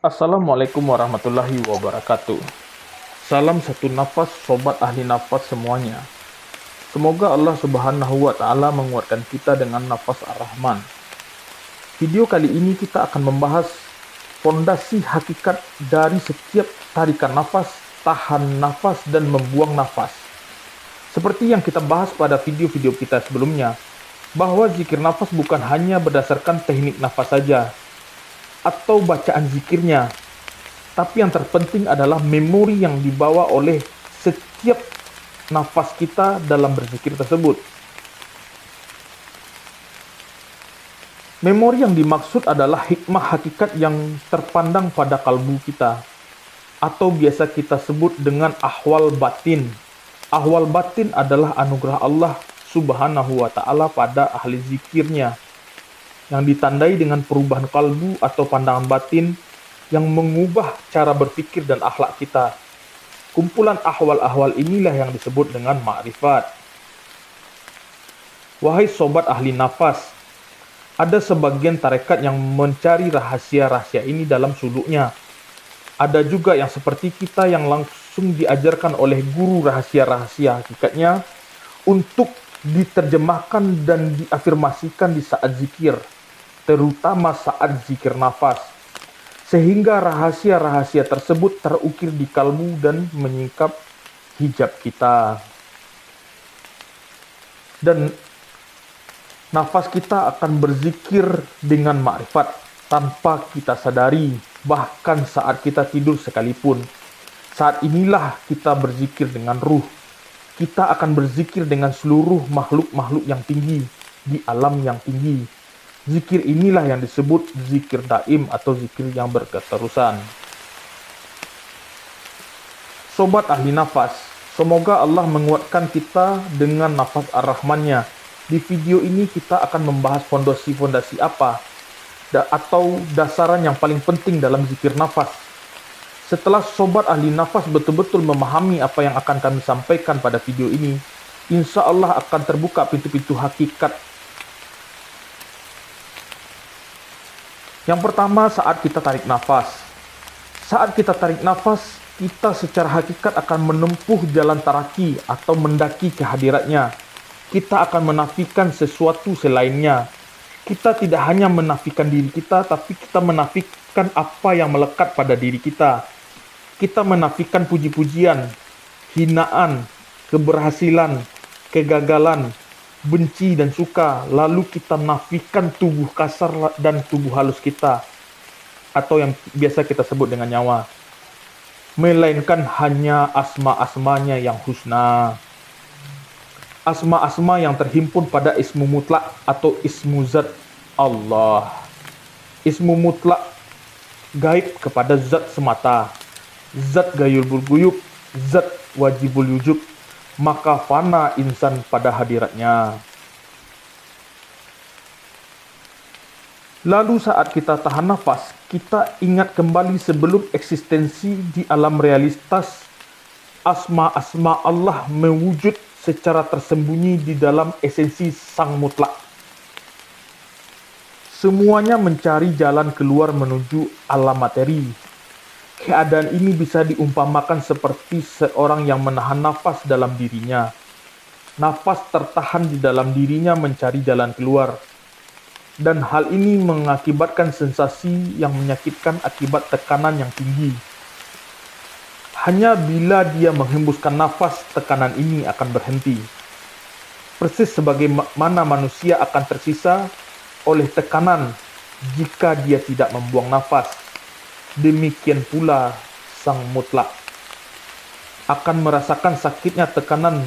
Assalamualaikum warahmatullahi wabarakatuh. Salam satu nafas sobat ahli nafas semuanya. Semoga Allah Subhanahu wa taala menguatkan kita dengan nafas Ar-Rahman. Video kali ini kita akan membahas fondasi hakikat dari setiap tarikan nafas, tahan nafas dan membuang nafas. Seperti yang kita bahas pada video-video kita sebelumnya, bahwa zikir nafas bukan hanya berdasarkan teknik nafas saja atau bacaan zikirnya, tapi yang terpenting adalah memori yang dibawa oleh setiap nafas kita dalam berzikir tersebut. Memori yang dimaksud adalah hikmah hakikat yang terpandang pada kalbu kita, atau biasa kita sebut dengan ahwal batin. Ahwal batin adalah anugerah Allah Subhanahu wa ta'ala pada ahli zikirnya, yang ditandai dengan perubahan kalbu atau pandangan batin yang mengubah cara berpikir dan akhlak kita. Kumpulan ahwal-ahwal inilah yang disebut dengan ma'rifat. Wahai sobat ahli nafas, ada sebagian tarekat yang mencari rahasia-rahasia ini dalam suluknya. Ada juga yang seperti kita yang langsung diajarkan oleh guru rahasia-rahasia hakikatnya untuk diterjemahkan dan diafirmasikan di saat zikir, terutama saat zikir nafas, sehingga rahasia-rahasia tersebut terukir di kalbu dan menyingkap hijab kita. Dan nafas kita akan berzikir dengan makrifat tanpa kita sadari, bahkan saat kita tidur sekalipun. Saat inilah kita berzikir dengan ruh. Kita akan berzikir dengan seluruh makhluk-makhluk yang tinggi di alam yang tinggi. Zikir inilah yang disebut zikir daim atau zikir yang berketerusan. Sobat ahli nafas, semoga Allah menguatkan kita dengan nafas Ar-Rahman-Nya. Di video ini kita akan membahas fondasi-fondasi apa atau dasaran yang paling penting dalam zikir nafas. Setelah sobat ahli nafas betul-betul memahami apa yang akan kami sampaikan pada video ini, insya Allah akan terbuka pintu-pintu hakikat. Yang pertama, saat kita tarik nafas. Saat kita tarik nafas, kita secara hakikat akan menempuh jalan taraki atau mendaki kehadiratnya. Kita akan menafikan sesuatu selainnya. Kita tidak hanya menafikan diri kita, tapi kita menafikan apa yang melekat pada diri kita. Kita menafikan puji-pujian, hinaan, keberhasilan, kegagalan, benci dan suka, lalu kita nafikan tubuh kasar dan tubuh halus kita, atau yang biasa kita sebut dengan nyawa, melainkan hanya asma-asmanya yang husna. Asma-asma yang terhimpun pada ismu mutlak atau ismu zat Allah. Ismu mutlak gaib kepada zat semata, zat gayubul guyub, zat wajibul wujud, maka fana insan pada hadiratnya. Lalu saat kita tahan nafas, kita ingat kembali sebelum eksistensi di alam realitas, asma-asma Allah mewujud secara tersembunyi di dalam esensi sang mutlak. Semuanya mencari jalan keluar menuju alam materi. Keadaan ini bisa diumpamakan seperti seorang yang menahan nafas dalam dirinya. Nafas tertahan di dalam dirinya mencari jalan keluar. Dan hal ini mengakibatkan sensasi yang menyakitkan akibat tekanan yang tinggi. Hanya bila dia menghembuskan nafas, tekanan ini akan berhenti. Persis sebagaimana manusia akan tersisa oleh tekanan jika dia tidak membuang nafas. Demikian pula sang mutlak akan merasakan sakitnya tekanan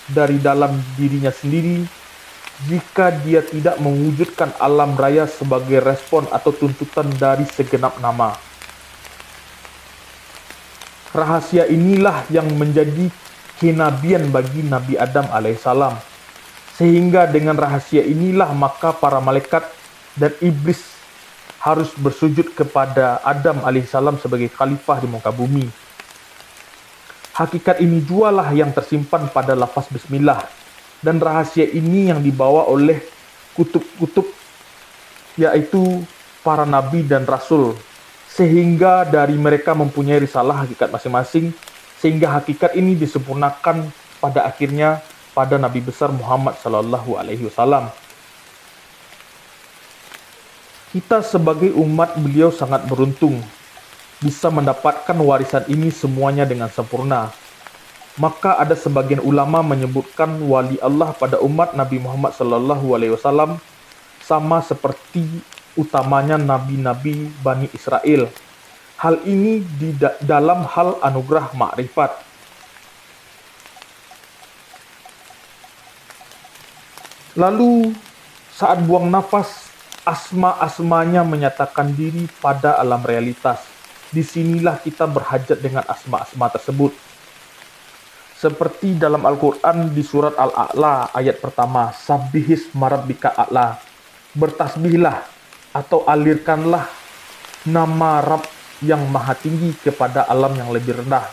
dari dalam dirinya sendiri jika dia tidak mewujudkan alam raya sebagai respon atau tuntutan dari segenap nama. Rahasia inilah yang menjadi kenabian bagi Nabi Adam alaihissalam. Sehingga dengan rahasia inilah maka para malaikat dan iblis harus bersujud kepada Adam alaihissalam sebagai khalifah di muka bumi. Hakikat ini jualah yang tersimpan pada lafaz bismillah. Dan rahasia ini yang dibawa oleh kutub-kutub, yaitu para nabi dan rasul, sehingga dari mereka mempunyai risalah hakikat masing-masing, sehingga hakikat ini disempurnakan pada akhirnya pada Nabi besar Muhammad Sallallahu Alaihi Wasallam. Kita sebagai umat beliau sangat beruntung bisa mendapatkan warisan ini semuanya dengan sempurna. Maka ada sebagian ulama menyebutkan wali Allah pada umat Nabi Muhammad Sallallahu Alaihi Wasallam sama seperti utamanya nabi-nabi Bani Israel. Hal ini dalam hal anugerah makrifat. Lalu saat buang nafas, asma-asmanya menyatakan diri pada alam realitas. Disinilah kita berhajat dengan asma-asma tersebut. Seperti dalam Al-Quran di surat Al-A'la ayat pertama, Sabbihis marabbika a'la. Bertasbihlah atau alirkanlah nama Rabb yang maha tinggi kepada alam yang lebih rendah.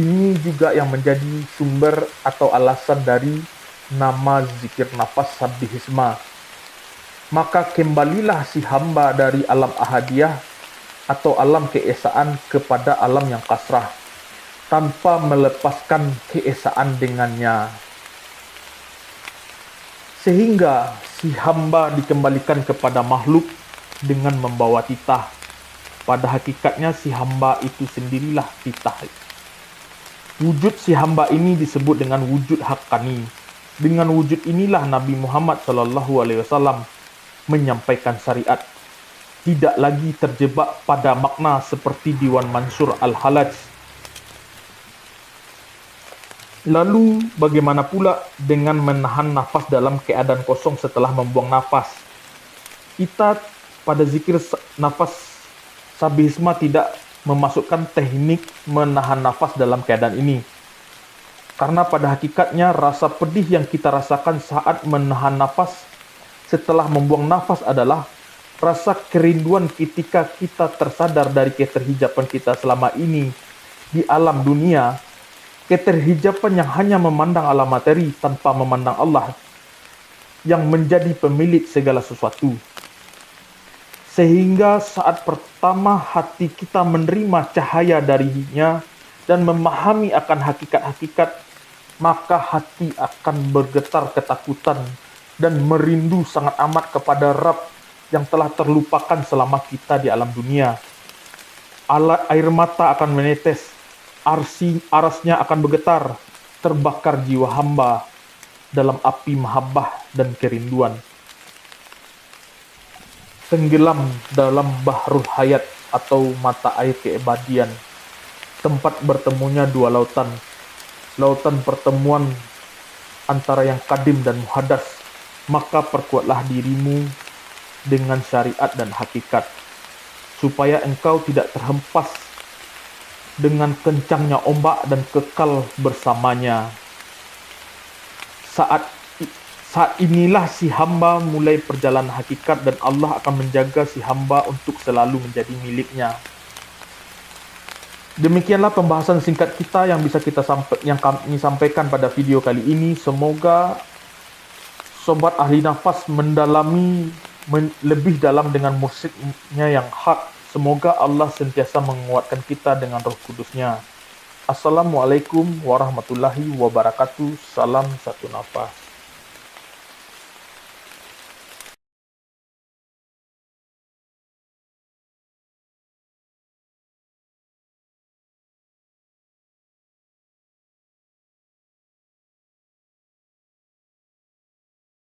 Ini juga yang menjadi sumber atau alasan dari nama zikir nafas Sabbihisma. Maka kembalilah si hamba dari alam ahadiyah atau alam keesaan kepada alam yang kasrah, tanpa melepaskan keesaan dengannya. Sehingga si hamba dikembalikan kepada makhluk dengan membawa titah. Pada hakikatnya si hamba itu sendirilah titah. Wujud si hamba ini disebut dengan wujud haqqani. Dengan wujud inilah Nabi Muhammad SAW menyampaikan syariat. Tidak lagi terjebak pada makna seperti Diwan Mansur Al-Halaj. Lalu bagaimana pula dengan menahan nafas dalam keadaan kosong setelah membuang nafas? Kita pada zikir nafas Sabbihisma tidak memasukkan teknik menahan nafas dalam keadaan ini. Karena pada hakikatnya rasa pedih yang kita rasakan saat menahan nafas setelah membuang nafas adalah rasa kerinduan ketika kita tersadar dari keterhijaban kita selama ini di alam dunia. Keterhijaban yang hanya memandang alam materi tanpa memandang Allah yang menjadi pemilik segala sesuatu. Sehingga saat pertama hati kita menerima cahaya darinya dan memahami akan hakikat-hakikat, maka hati akan bergetar ketakutan dan merindu sangat amat kepada Rabb yang telah terlupakan selama kita di alam dunia. Air mata akan menetes, arasnya akan bergetar, terbakar jiwa hamba dalam api mahabbah dan kerinduan. Tenggelam dalam bahrul hayat atau mata air keabadian, tempat bertemunya dua lautan, lautan pertemuan antara yang kadim dan muhadas. Maka perkuatlah dirimu dengan syariat dan hakikat, supaya engkau tidak terhempas dengan kencangnya ombak dan kekal bersamanya. Saat inilah si hamba mulai perjalanan hakikat dan Allah akan menjaga si hamba untuk selalu menjadi miliknya. Demikianlah pembahasan singkat kita yang bisa yang kami sampaikan pada video kali ini. Semoga sobat ahli nafas mendalami lebih dalam dengan mursyidnya yang hak. Semoga Allah sentiasa menguatkan kita dengan Roh Kudus-Nya. Assalamualaikum warahmatullahi wabarakatuh. Salam satu nafas.